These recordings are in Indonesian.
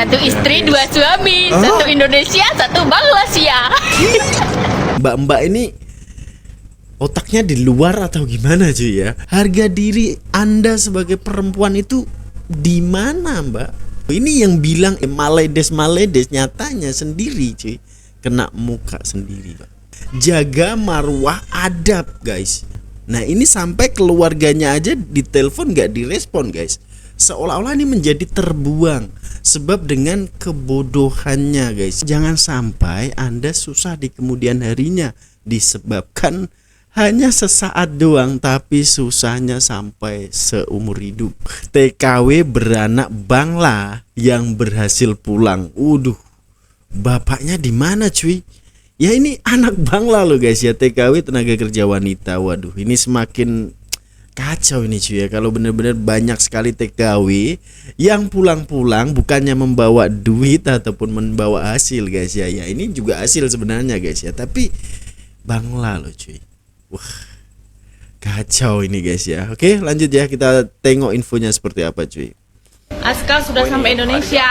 Satu istri, dua suami. Satu Indonesia, satu Bangladesh. Mbak-mbak ini otaknya di luar atau gimana cuy ya? Harga diri Anda sebagai perempuan itu di mana, Mbak? Ini yang bilang maledes nyatanya sendiri cuy. Kena muka sendiri, Pak. Jaga marwah adab, guys. Nah, ini sampai keluarganya aja ditelepon gak direspon, guys. Seolah-olah ini menjadi terbuang sebab dengan kebodohannya, guys. Jangan sampai Anda susah di kemudian harinya disebabkan hanya sesaat doang, tapi susahnya sampai seumur hidup. TKW beranak Bangla yang berhasil pulang. Bapaknya di mana, cuy? Ya ini anak Bangla loh, guys ya, TKW tenaga kerja wanita. Waduh, ini semakin kacau ini cuy ya. Kalau benar-benar banyak sekali TKW yang pulang-pulang bukannya membawa duit ataupun membawa hasil, guys ya. Ya ini juga hasil sebenarnya, guys ya, tapi Bangla loh cuy. Wah, kacau ini, guys ya. Oke, lanjut ya, kita tengok infonya seperti apa cuy. Askal sudah sampai Indonesia.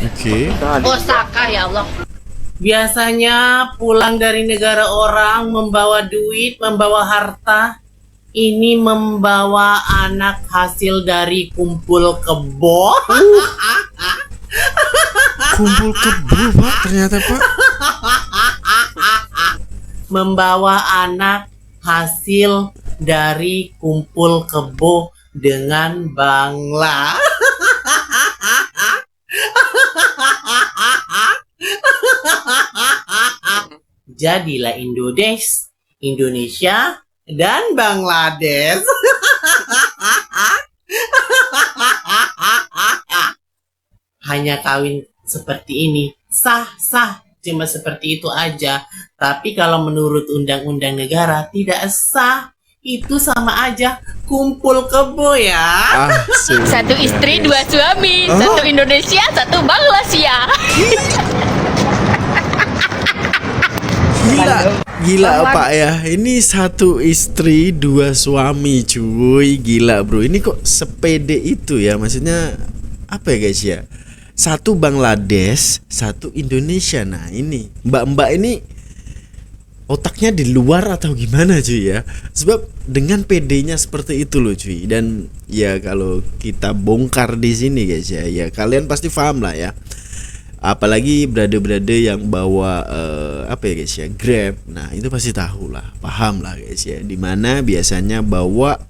Oke. Osaka, ya Allah. Biasanya pulang dari negara orang membawa duit, membawa harta. Ini membawa anak hasil dari kumpul kebo. Kumpul kebo, Pak, ternyata, Pak. Membawa anak hasil dari kumpul kebo dengan Bangla. Jadilah Indonesia dan Bangladesh. Hanya kawin seperti ini sah, cuma seperti itu aja. Tapi kalau menurut undang-undang negara tidak sah. Itu sama aja kumpul kebo ya. Satu istri, dua suami. Satu Indonesia, satu Bangladesh. Gila Pak ya. Ini satu istri dua suami cuy. Gila bro. Ini kok sepede itu ya. Maksudnya apa ya guys ya? Satu Bangladesh, satu Indonesia. Nah ini mbak-mbak ini otaknya di luar atau gimana cuy ya. Sebab dengan PD-nya seperti itu loh cuy. Dan ya kalau kita bongkar di sini guys ya, ya kalian pasti paham lah ya. Apalagi brother-brother yang bawa apa ya guys ya, Grab. Nah itu pasti tahu lah, paham lah guys ya. Dimana biasanya bawa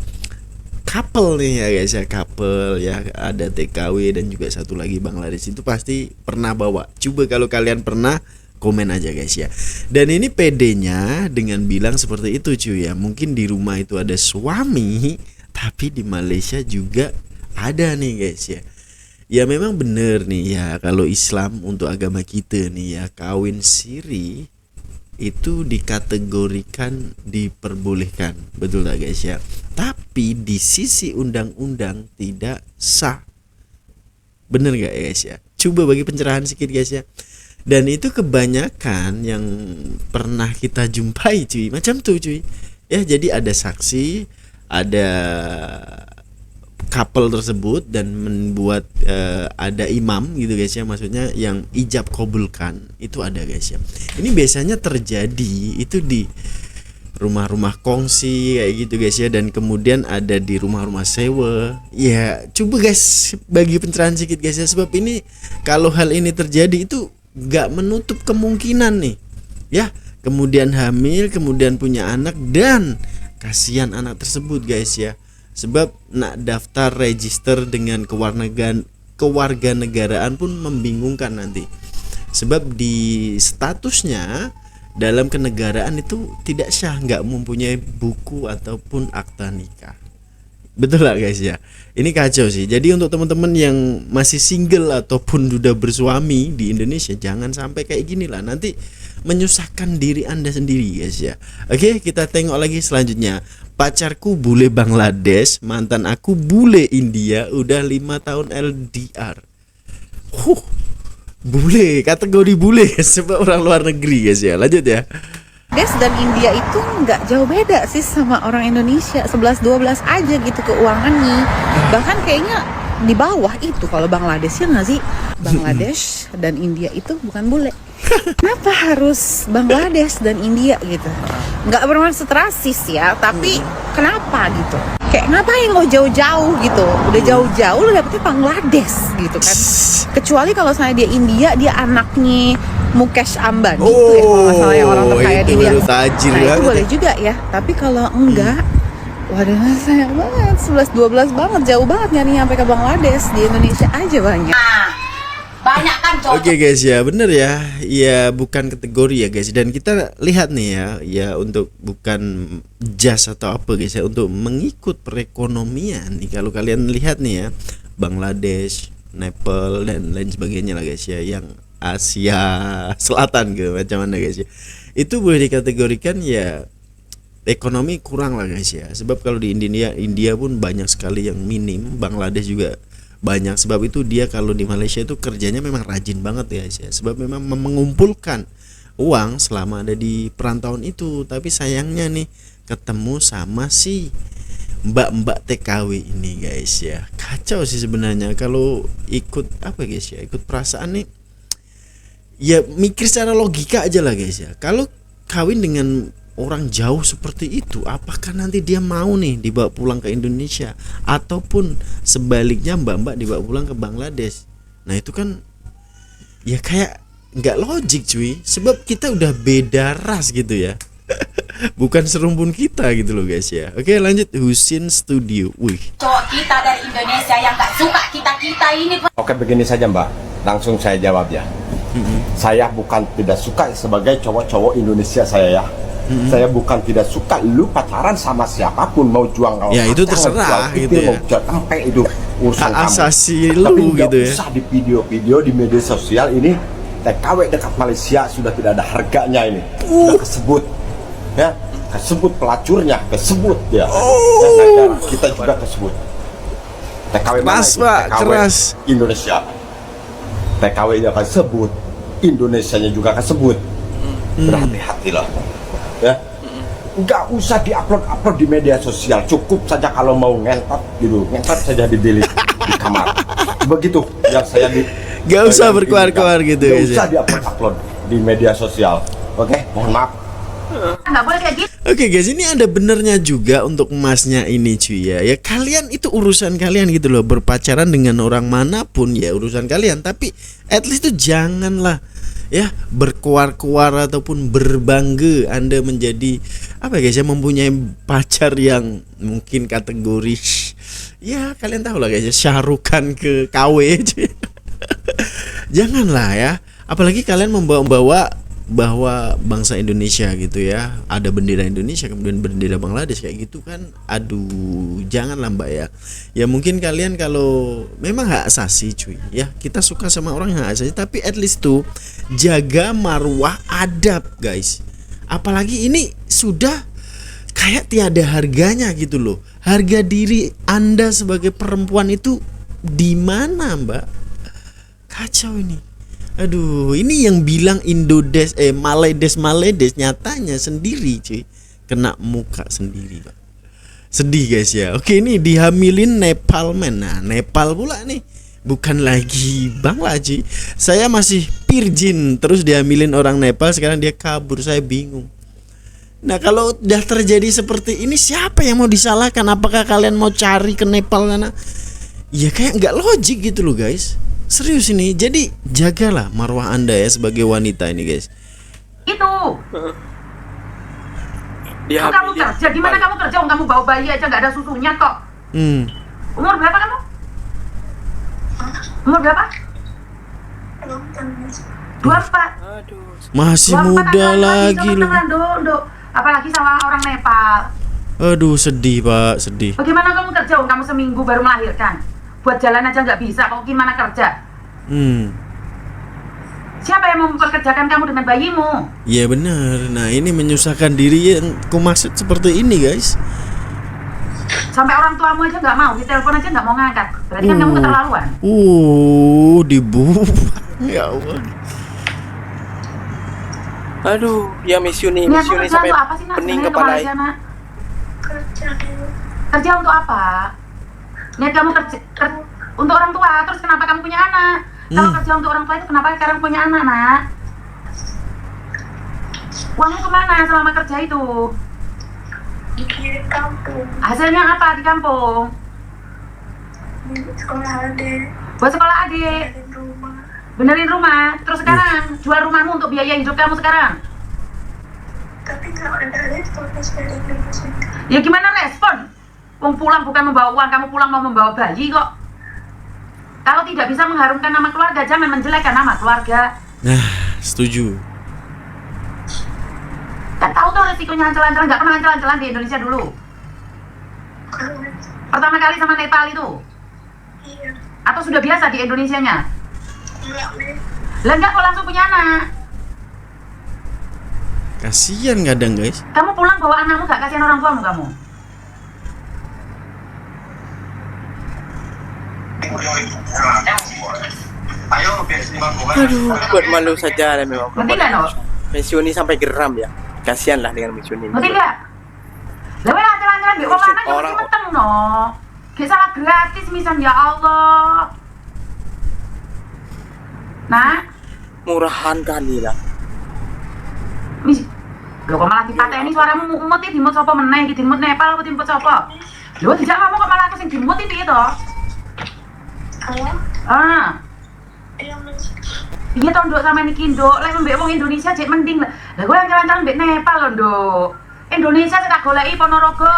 couple nih ya guys ya, couple ya, ada TKW dan juga satu lagi Bangladesh. Itu pasti pernah bawa. Coba kalau kalian pernah, komen aja guys ya. Dan ini PD-nya dengan bilang seperti itu cuy ya. Mungkin di rumah itu ada suami, tapi di Malaysia juga ada nih guys ya. Ya memang bener nih ya, kalau Islam untuk agama kita nih ya, kawin siri itu dikategorikan diperbolehkan, betul tak guys ya. Tapi di sisi undang-undang tidak sah. Bener gak ya guys ya? Coba bagi pencerahan sedikit guys ya. Dan itu kebanyakan yang pernah kita jumpai cuy, macam tuh cuy. Ya jadi ada saksi, ada couple tersebut dan membuat ada imam gitu guys ya, maksudnya yang ijab kabulkan itu ada guys ya. Ini biasanya terjadi itu di rumah-rumah kongsi kayak gitu guys ya, dan kemudian ada di rumah-rumah sewa. Ya coba guys bagi pencerahan sedikit guys ya, sebab ini kalau hal ini terjadi itu gak menutup kemungkinan nih ya, kemudian hamil, kemudian punya anak, dan kasihan anak tersebut guys ya. Sebab nak daftar register dengan kewarganegaraan pun membingungkan nanti. Sebab di statusnya dalam kenegaraan itu tidak sah, nggak mempunyai buku ataupun akta nikah. Betul lah guys ya. Ini kacau sih. Jadi untuk teman-teman yang masih single ataupun sudah bersuami di Indonesia, jangan sampai kayak gini lah. Nanti menyusahkan diri Anda sendiri guys ya. Oke, kita tengok lagi selanjutnya. Pacarku bule Bangladesh, mantan aku bule India, udah 5 tahun LDR. Bule, kategori bule sebab orang luar negeri guys ya. Lanjut ya. Bangladesh dan India itu nggak jauh beda sih sama orang Indonesia, 11-12 aja gitu keuangannya. Bahkan kayaknya di bawah itu kalau Bangladesh, ya nggak sih? Bangladesh dan India itu bukan bule. Kenapa harus Bangladesh dan India gitu? Nggak bermaksud rasis ya, tapi kenapa gitu? Kayak ngapain lo jauh-jauh gitu? Udah jauh-jauh lo dapetnya Bangladesh gitu kan? Kecuali kalau saya dia India, dia anaknya Mukesh Ambani itu ya kalau nggak salah, yang orang terkaya di India. Nah itu boleh juga ya. Tapi kalau enggak, waduh sayang banget, 11-12 banget, jauh banget nyarinya sampai ke Bangladesh. Di Indonesia aja banyak. Banyak kan cowok. Oke guys ya, bener ya. Ya bukan kategori ya guys. Dan kita lihat nih ya untuk bukan jas atau apa guys ya, untuk mengikut perekonomian nih. Kalau kalian lihat nih ya, Bangladesh, Nepal dan lain sebagainya lah guys ya, yang Asia Selatan gitu macam mana guys ya. Itu boleh dikategorikan ya ekonomi kurang lah guys ya. Sebab kalau di India pun banyak sekali yang minim, Bangladesh juga banyak. Sebab itu dia kalau di Malaysia itu kerjanya memang rajin banget ya guys ya. Sebab memang mengumpulkan uang selama ada di perantauan itu. Tapi sayangnya nih ketemu sama si mbak-mbak TKW ini guys ya. Kacau sih sebenarnya kalau ikut apa guys ya, ikut perasaan nih. Ya mikir secara logika aja lah guys ya. Kalau kawin dengan orang jauh seperti itu, apakah nanti dia mau nih dibawa pulang ke Indonesia, ataupun sebaliknya mbak-mbak dibawa pulang ke Bangladesh? Nah itu kan ya kayak nggak logik cuy, sebab kita udah beda ras gitu ya. Bukan serumpun kita gitu loh guys ya. Oke lanjut, Husin Studio. Wih, Cowok kita dari Indonesia yang gak suka kita ini. Oke begini saja Mbak, langsung saya jawab ya. Saya bukan tidak suka sebagai cowok-cowok Indonesia saya ya. Saya bukan tidak suka lu pacaran sama siapapun, mau juang kalau ya itu terserah mau gitu ya. Mau jual tempe itu urusan kamu. Asasi Tapi lu nggak gitu ya. usah di video-video di media sosial ini TKW dekat Malaysia sudah tidak ada harganya ini. Sudah kesebut ya, kesebut pelacurnya, kesebut ya. Dan negara kita juga kesebut. TKW mana Keras itu? Pak, TKW keras. Indonesia. TKW-nya akan sebut, Indonesianya juga akan sebut. Berhati-hatilah ya, nggak usah diupload di media sosial, cukup saja kalau mau ngentot gitu, ngentot saja di delete di kamar, begitu yang saya di Nggak usah berkuar-kuar gitu nggak guys ya. usah diupload di media sosial. Oke, mohon maaf. Nggak boleh kayak gitu. Oke guys, ini ada benernya juga untuk emasnya ini cuy ya. Ya kalian itu urusan kalian gitu loh, berpacaran dengan orang manapun ya urusan kalian. Tapi at least itu janganlah ya berkuar-kuar ataupun berbangga Anda menjadi apa guys ya, mempunyai pacar yang mungkin kategori ya kalian tahu lah guys ya, Syahrukan ke KW cuy. Janganlah ya, apalagi kalian membawa bahwa bangsa Indonesia gitu ya, ada bendera Indonesia kemudian bendera Bangladesh kayak gitu kan. Aduh, janganlah mbak ya. Ya mungkin kalian kalau memang hak asasi cuy ya, kita suka sama orang yang hak asasi, tapi at least tuh jaga marwah adab guys. Apalagi ini sudah kayak tiada harganya gitu loh. Harga diri Anda sebagai perempuan itu di mana mbak? Kacau ini. Aduh, ini yang bilang Maledes nyatanya sendiri cuy, kena muka sendiri pak. Sedih guys ya. Oke, ini dihamilin Nepal men. Nah Nepal pula nih, bukan lagi Bangla cuy. Saya masih virgin terus dihamilin orang Nepal, sekarang dia kabur, saya bingung. Nah kalau udah terjadi seperti ini, siapa yang mau disalahkan? Apakah kalian mau cari ke Nepal sana? Ya kayak nggak logik gitu loh guys. Serius ini, jadi jagalah marwah Anda ya sebagai wanita ini guys. Itu. Kamu kerja, di mana kamu kerja? Kamu bawa bayi aja nggak ada susunya kok. Umur berapa kamu? Umur berapa? 24. Masih muda lagi loh. Apalagi sama orang Nepal. Aduh sedih pak, sedih. Bagaimana kamu kerja? Kamu seminggu baru melahirkan. Buat jalan aja nggak bisa, kok gimana kerja? Siapa yang mempekerjakan kamu dengan bayimu? Iya benar. Nah ini menyusahkan diri yang ku maksud seperti ini guys. Sampai orang tuamu aja nggak mau, ditelepon aja nggak mau ngangkat. Berarti kan kamu keterlaluan. Dibuang. Ya Allah. Aduh, ya Miss Yuni sampai apa sih, pening kepala. Kerja untuk apa? Niat kamu untuk orang tua, terus kenapa kamu punya anak? Kalau kerja untuk orang tua itu kenapa sekarang punya anak, nak? Uangmu kemana selama kerja itu? Dikirim kampung, Hasilnya apa di kampung? di sekolah ada, Buat sekolah adik, di rumah. benerin rumah. Terus sekarang jual rumahmu untuk biaya hidup kamu sekarang. Tapi nggak ada respon dari Indonesia. Ya gimana respon? Wong pulang bukan membawa uang, kamu pulang mau membawa bayi kok. Kalau tidak bisa mengharumkan nama keluarga, jangan menjelekkan nama keluarga. Nah, setuju. Kan tahu tuh resikonya ancelan-ancelan, nggak pernah ancelan-ancelan di Indonesia dulu. Kalau Pertama kali sama Nepal itu. iya, Atau sudah biasa di Indonesianya? nggak nih. Lah enggak kok langsung punya anak. Kasihan kadang guys. Kamu pulang bawa anakmu, gak kasihan orang tuamu kamu? Aduh, buat malu saja lah memang. Ngerti nggak, no? Pensiun ini sampai geram ya. Kasihan lah dengan pensiun ini. Ngerti nggak? Lah weh ancelan-ancelan mbek wong lanang yo Orang- mesti meteng no. Gak salah gratis misal, ya Allah. Nah, Murahan kali lah. mis lho kok malah dipateni suaramu mut iki dimut sapa meneh iki dimut Nepal apa dimut sapa? Lho dijak ngomong kok malah aku sing dimut iki piye to? Kalau Ah, yang iya to nduk sampean iki nduk, lek mbek wong Indonesia jek mending lah. Lah kowe ancalan-ancalan mbek Nepal lho nduk. Indonesia sing tak goleki Ponorogo,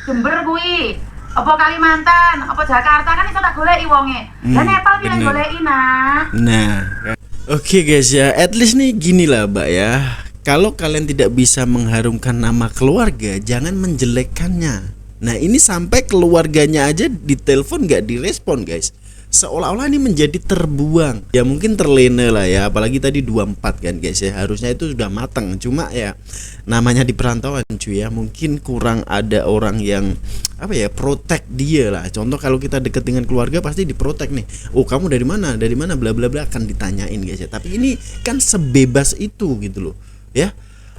Jember kuwi. Apa Kalimantan, apa Jakarta kan iso tak goleki wonge. Lah Nepal ki lek bener. goleki nak. Nah, oke guys ya, at least nih gini lah Mbak ya. Kalau kalian tidak bisa mengharumkan nama keluarga, jangan menjelekkannya. Nah ini sampai keluarganya aja ditelepon nggak direspon guys. Seolah-olah ini menjadi terbuang. Ya mungkin terlena lah ya, apalagi tadi 24 kan guys ya. Harusnya itu sudah matang. Cuma ya namanya di perantauan cuy ya, mungkin kurang ada orang yang apa ya, protect dia lah. Contoh kalau kita deket dengan keluarga pasti diprotek nih. Oh kamu dari mana? Dari mana? Bla bla bla akan ditanyain guys ya. Tapi ini kan sebebas itu gitu loh. Ya.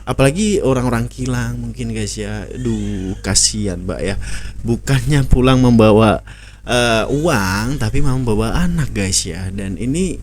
Apalagi orang-orang kilang mungkin guys ya. Duh kasihan Mbak ya. Bukannya pulang membawa uang tapi mau membawa anak guys ya. Dan ini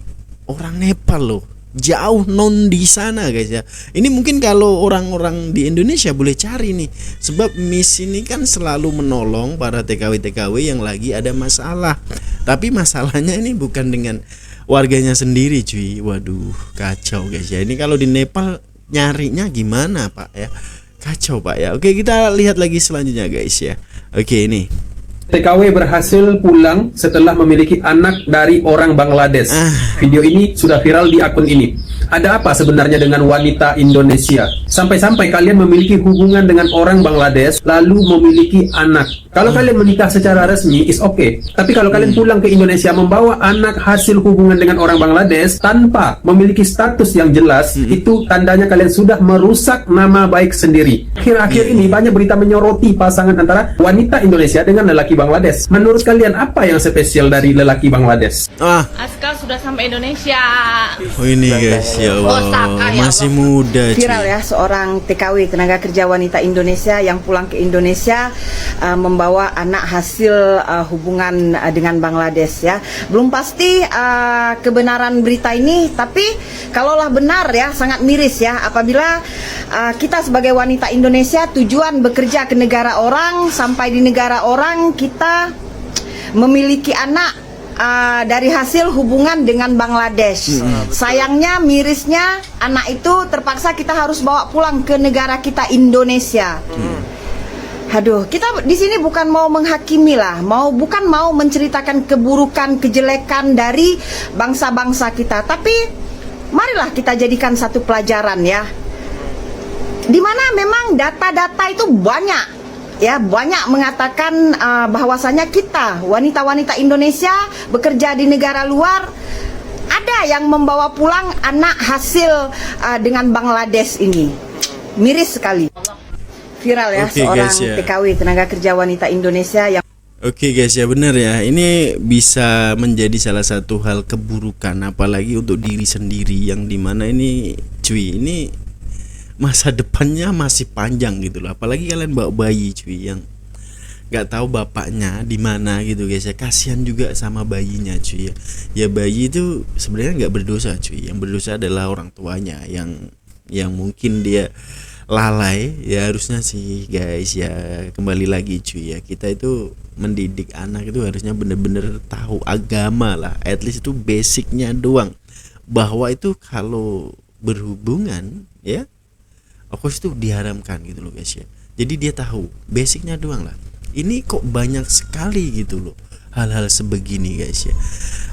orang Nepal loh. Jauh non di sana guys ya. Ini mungkin kalau orang-orang di Indonesia boleh cari nih. Sebab Miss ini kan selalu menolong para TKW-TKW yang lagi ada masalah. Tapi masalahnya ini bukan dengan warganya sendiri cuy. Waduh kacau guys ya. Ini kalau di Nepal nyarinya gimana Pak ya. Kacau Pak ya. Oke kita lihat lagi selanjutnya guys ya. Oke ini TKW berhasil pulang setelah memiliki anak dari orang Bangladesh. Video ini sudah viral di akun ini. Ada apa sebenarnya dengan wanita Indonesia? Sampai-sampai kalian memiliki hubungan dengan orang Bangladesh lalu memiliki anak. Kalau kalian menikah secara resmi is okay. Tapi kalau kalian pulang ke Indonesia membawa anak hasil hubungan dengan orang Bangladesh tanpa memiliki status yang jelas, itu tandanya kalian sudah merusak nama baik sendiri. Akhir-akhir ini banyak berita menyoroti pasangan antara wanita Indonesia dengan lelaki Bangladesh. Menurut kalian apa yang spesial dari lelaki Bangladesh? Aska sudah sampai Indonesia. Oh ini guys ya Osaka, Allah ya masih muda cuy. Viral ya, seorang TKW tenaga kerja wanita Indonesia yang pulang ke Indonesia membawa anak hasil hubungan dengan Bangladesh ya. Belum pasti kebenaran berita ini, tapi kalaulah benar ya sangat miris ya apabila kita sebagai wanita Indonesia tujuan bekerja ke negara orang, sampai di negara orang kita memiliki anak dari hasil hubungan dengan Bangladesh. Sayangnya, mirisnya, anak itu terpaksa kita harus bawa pulang ke negara kita Indonesia. Aduh, kita di sini bukan mau menghakimi lah, bukan mau menceritakan keburukan, kejelekan dari bangsa-bangsa kita, tapi marilah kita jadikan satu pelajaran ya. Dimana memang data-data itu banyak. Ya, banyak mengatakan bahwasanya kita wanita-wanita Indonesia bekerja di negara luar ada yang membawa pulang anak hasil dengan Bangladesh ini. Miris sekali. Viral ya, Oke, seorang guys, ya. TKW tenaga kerja wanita Indonesia yang Oke guys ya benar ya. Ini bisa menjadi salah satu hal keburukan apalagi untuk diri sendiri yang dimana ini cuy ini masa depannya masih panjang gitu loh. Apalagi kalian bawa bayi cuy yang nggak tahu bapaknya di mana gitu guys ya. Kasihan juga sama bayinya cuy ya. Ya bayi itu sebenarnya nggak berdosa cuy. Yang berdosa adalah orang tuanya yang mungkin dia lalai. Ya harusnya sih guys ya, kembali lagi cuy ya, kita itu mendidik anak itu harusnya bener-bener tahu agama lah, at least itu basicnya doang, bahwa itu kalau berhubungan ya of course itu diharamkan gitu loh guys ya. Jadi dia tahu basicnya doang lah. Ini kok banyak sekali gitu loh hal-hal sebegini guys ya.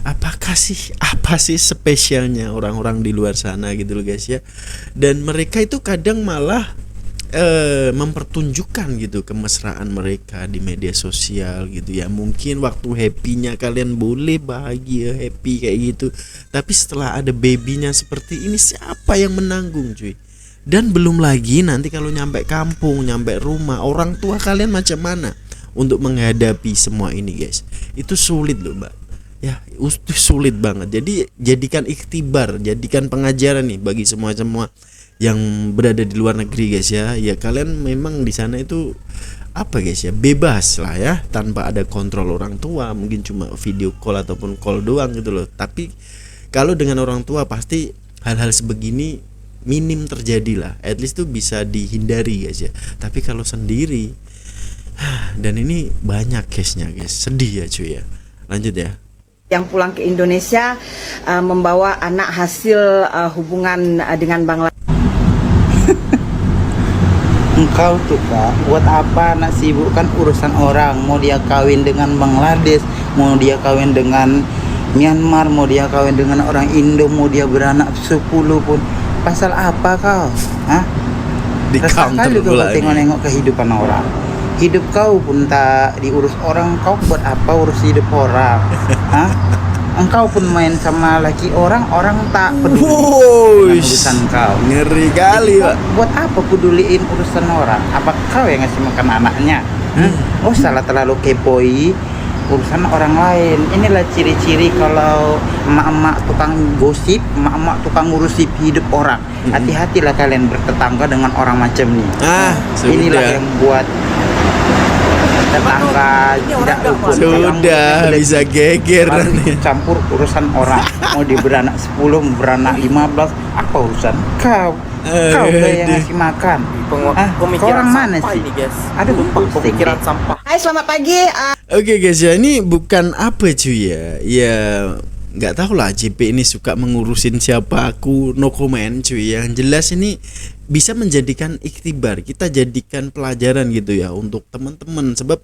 Apa sih spesialnya orang-orang di luar sana gitu loh guys ya. Dan mereka itu kadang malah mempertunjukkan gitu kemesraan mereka di media sosial gitu ya. Mungkin waktu happy-nya kalian boleh bahagia, happy kayak gitu, tapi setelah ada babynya seperti ini, siapa yang menanggung cuy? Dan belum lagi nanti kalau nyampe kampung, nyampe rumah, orang tua kalian macam mana untuk menghadapi semua ini guys. Itu sulit loh mbak ya, itu sulit banget. Jadi jadikan ikhtibar, jadikan pengajaran nih bagi semua yang berada di luar negeri guys ya. Ya kalian memang di sana itu apa guys ya, bebas lah ya, tanpa ada kontrol orang tua, mungkin cuma video call ataupun call doang gitu loh. Tapi kalau dengan orang tua pasti hal-hal sebegini minim terjadi lah, at least tuh bisa dihindari guys ya. Tapi kalau sendiri, dan ini banyak case-nya guys, sedih ya cuy ya. Lanjut ya. Yang pulang ke Indonesia membawa anak hasil hubungan dengan Bangladesh. Engkau tuh kak, buat apa anak sibuk, kan urusan orang. Mau dia kawin dengan Bangladesh, mau dia kawin dengan Myanmar, mau dia kawin dengan orang Indo, mau dia beranak 10 pun, pasal apa kau? Hah? Di Resah kali kau tengok-nengok kehidupan orang. Hidup kau pun tak diurus orang, kau buat apa urus hidup orang? Hah? Engkau pun main sama laki orang tak peduli urusan kau. Ngeri kali pak. Buat apa peduliin urusan orang? Apa kau yang ngasih makan anaknya? Oh salah terlalu kepoi urusan orang lain. Inilah ciri-ciri kalau emak-emak tukang gosip, emak-emak tukang ngurusip hidup orang. Hati-hatilah kalian bertetangga dengan orang macam ini. Inilah yang buat tetangga tidak rukun. Sudah bisa geger nanti campur urusan orang. Mau dia beranak 10, beranak 15, apa urusan kau? Kau yang ngasih makan. Kau orang mana sih? Ada pemikiran sampah. Hai, selamat pagi. Oke guys ya, ini bukan apa cuy ya. Ya nggak tahu lah JP ini suka mengurusin siapa, aku no comment cuy. Yang jelas ini bisa menjadikan ikhtibar, kita jadikan pelajaran gitu ya untuk teman-teman. Sebab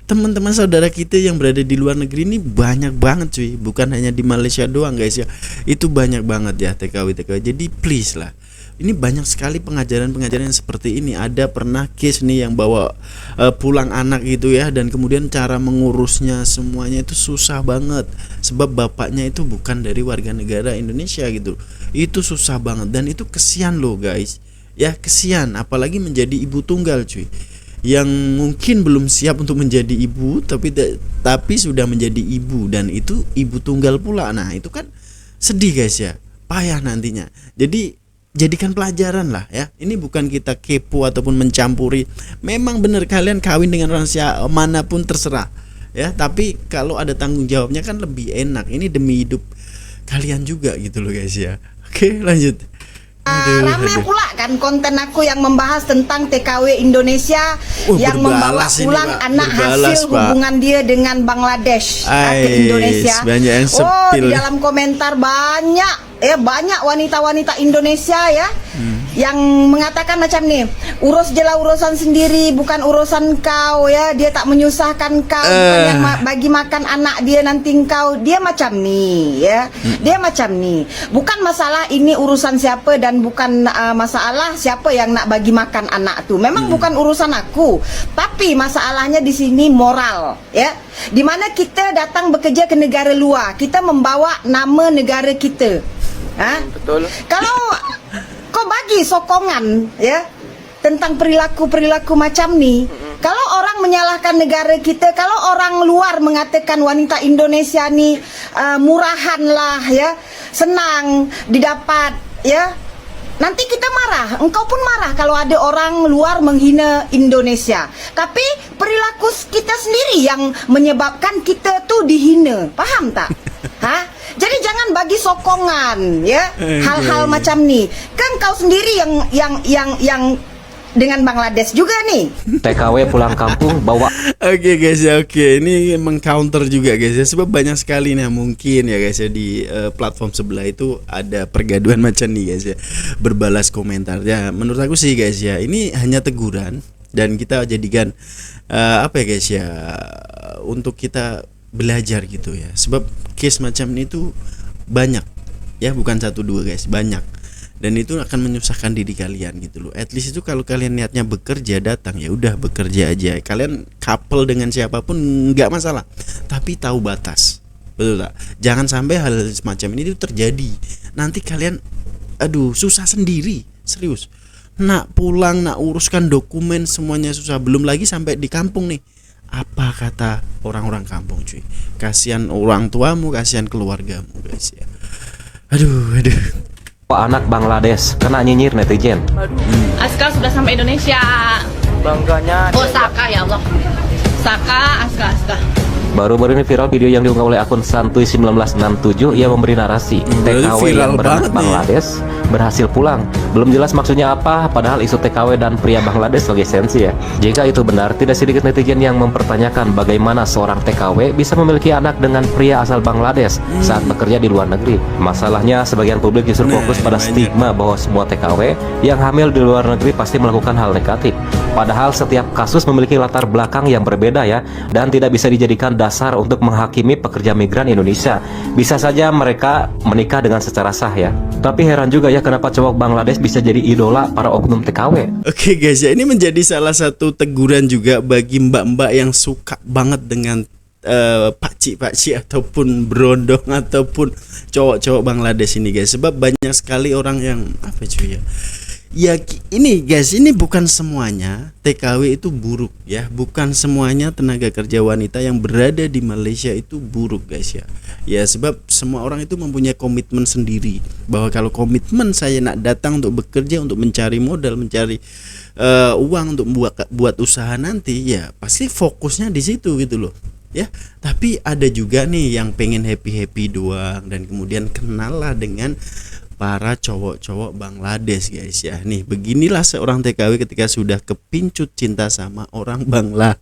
teman-teman saudara kita yang berada di luar negeri ini banyak banget cuy, bukan hanya di Malaysia doang guys ya. Itu banyak banget ya TKW. Jadi please lah, ini banyak sekali pengajaran-pengajaran yang seperti ini. Ada pernah case nih yang bawa pulang anak gitu ya, dan kemudian cara mengurusnya semuanya itu susah banget sebab bapaknya itu bukan dari warga negara Indonesia gitu. Itu susah banget dan itu kesian loh guys. Ya kesian, apalagi menjadi ibu tunggal cuy, yang mungkin belum siap untuk menjadi ibu tapi sudah menjadi ibu, dan itu ibu tunggal pula. Nah itu kan sedih guys ya, payah nantinya. Jadi jadikan pelajaran lah ya. Ini bukan kita kepo ataupun mencampuri. Memang bener kalian kawin dengan orang manapun terserah ya, tapi kalau ada tanggung jawabnya kan lebih enak. Ini demi hidup kalian juga gitu loh guys ya. Oke lanjut. Ramai pula kan konten aku yang membahas tentang TKW Indonesia yang membawa pulang anak hasil hubungan dia dengan Bangladesh ke Indonesia. Di dalam komentar banyak wanita-wanita Indonesia ya yang mengatakan macam nih, urus jelah urusan sendiri, bukan urusan kau ya. Dia tak menyusahkan kau, bukan yang bagi makan anak dia nanti kau. Dia macam nih ya. Dia macam nih. Bukan masalah ini urusan siapa dan bukan masalah siapa yang nak bagi makan anak tuh. Memang bukan urusan aku. Tapi masalahnya di sini moral ya. Di mana kita datang bekerja ke negara luar, kita membawa nama negara kita. Betul. Kalau kau bagi sokongan ya tentang perilaku macam ni, kalau orang menyalahkan negara kita, kalau orang luar mengatakan wanita Indonesia ni murahan lah ya, senang didapat ya, nanti kita marah, engkau pun marah kalau ada orang luar menghina Indonesia. Tapi perilaku kita sendiri yang menyebabkan kita tuh dihina, paham tak? Hah? Jadi jangan bagi sokongan ya hal-hal macam nih. Kan kau sendiri yang dengan Bangladesh juga nih. TKW pulang kampung bawa. Oke guys ya, oke. Ini mengcounter juga guys ya. Sebab banyak sekali nih mungkin ya guys ya di platform sebelah itu ada pergaduhan macam nih guys ya. Berbalas komentar. Ya, menurut aku sih guys ya, ini hanya teguran dan kita jadikan apa ya guys ya, untuk kita belajar gitu ya. Sebab case macam ini tuh banyak. Ya, bukan 1 2 guys, banyak. Dan itu akan menyusahkan diri kalian gitu loh. At least itu kalau kalian niatnya bekerja, datang ya udah bekerja aja. Kalian couple dengan siapapun nggak masalah, tapi tahu batas, betul tak? Jangan sampai hal semacam ini itu terjadi. Nanti kalian aduh susah sendiri, serius. Nak pulang, nak uruskan dokumen semuanya susah. Belum lagi sampai di kampung nih. Apa kata orang-orang kampung cuy? Kasihan orang tuamu, kasihan keluargamu guys ya. Aduh. Anak Bangladesh kena nyinyir netizen. Aska sudah sampai Indonesia. Bangganya. Oh Saka ya Allah. Saka, Aska. Baru-baru ini viral video yang diunggah oleh akun Santuy 1967. Ia memberi narasi TKW yang beranak Bangladesh berhasil pulang. Belum jelas maksudnya apa, padahal isu TKW dan pria Bangladesh lagi sensi ya. Jika itu benar, tidak sedikit netizen yang mempertanyakan bagaimana seorang TKW bisa memiliki anak dengan pria asal Bangladesh saat bekerja di luar negeri. Masalahnya sebagian publik justru fokus pada stigma bahwa semua TKW yang hamil di luar negeri pasti melakukan hal negatif. Padahal setiap kasus memiliki latar belakang yang berbeda ya, dan tidak bisa dijadikan dasar untuk menghakimi pekerja migran Indonesia. Bisa saja mereka menikah dengan secara sah ya. Tapi heran juga ya kenapa cowok Bangladesh bisa jadi idola para oknum TKW. Oke guys ya, ini menjadi salah satu teguran juga bagi mbak-mbak yang suka banget dengan pakcik-pakcik ataupun berondong ataupun cowok-cowok Bangladesh ini guys. Sebab banyak sekali orang yang apa cuy ya. Ya ini guys, ini bukan semuanya TKW itu buruk ya. Bukan semuanya tenaga kerja wanita yang berada di Malaysia itu buruk guys ya. Ya sebab semua orang itu mempunyai komitmen sendiri. Bahwa kalau komitmen saya nak datang untuk bekerja, untuk mencari modal, mencari uang untuk buat usaha nanti, ya pasti fokusnya di situ gitu loh ya. Tapi ada juga nih yang pengen happy doang, dan kemudian kenal lah dengan para cowok-cowok Bangladesh guys ya. Nih beginilah seorang TKW ketika sudah kepincut cinta sama orang Bangla.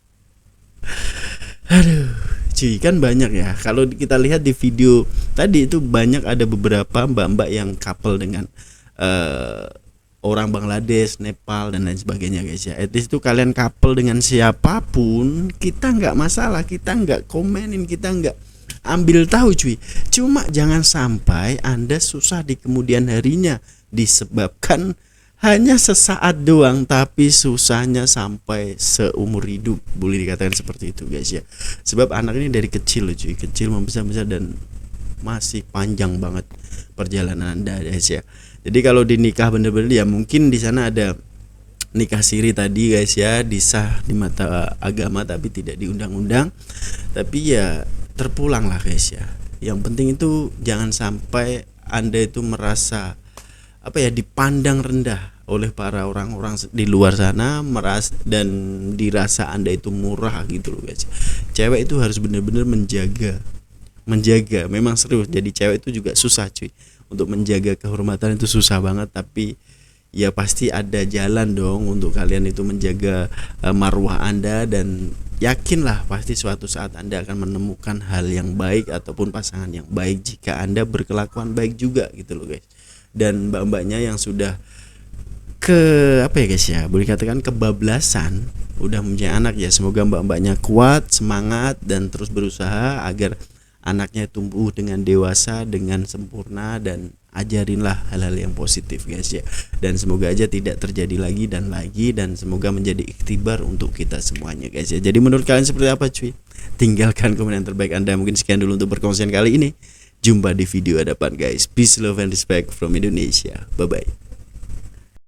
Aduh cuy, kan banyak ya. Kalau kita lihat di video tadi itu banyak ada beberapa mbak-mbak yang couple dengan orang Bangladesh, Nepal dan lain sebagainya guys ya. At least itu kalian couple dengan siapapun, kita nggak masalah, kita nggak komenin, kita nggak ambil tahu cuy. Cuma jangan sampai Anda susah di kemudian harinya disebabkan hanya sesaat doang, tapi susahnya sampai seumur hidup. Boleh dikatakan seperti itu guys ya. Sebab anak ini dari kecil loh cuy, kecil membesar-besar dan masih panjang banget perjalanan Anda guys ya. Jadi kalau dinikah bener-bener ya mungkin di sana ada nikah siri tadi guys ya, disah di mata agama tapi tidak di undang-undang. Tapi ya terpulang lah guys ya. Yang penting itu jangan sampai Anda itu merasa apa ya, dipandang rendah oleh para orang-orang di luar sana, dan dirasa Anda itu murah gitu loh guys. Cewek itu harus benar-benar menjaga. Memang serius, jadi cewek itu juga susah cuy. Untuk menjaga kehormatan itu susah banget, tapi ya pasti ada jalan dong untuk kalian itu menjaga marwah Anda, dan yakinlah pasti suatu saat Anda akan menemukan hal yang baik ataupun pasangan yang baik jika Anda berkelakuan baik juga gitu loh guys. Dan mbak-mbaknya yang sudah apa ya guys ya, boleh katakan kebablasan, udah mempunyai anak ya, semoga mbak-mbaknya kuat, semangat dan terus berusaha agar anaknya tumbuh dengan dewasa, dengan sempurna, dan ajarinlah hal-hal yang positif guys ya. Dan semoga aja tidak terjadi lagi dan lagi, dan semoga menjadi ikhtibar untuk kita semuanya guys ya. Jadi menurut kalian seperti apa cuy? Tinggalkan komen yang terbaik Anda. Mungkin sekian dulu untuk perkongsian kali ini. Jumpa di video hadapan guys. Peace, love and respect from Indonesia. Bye bye.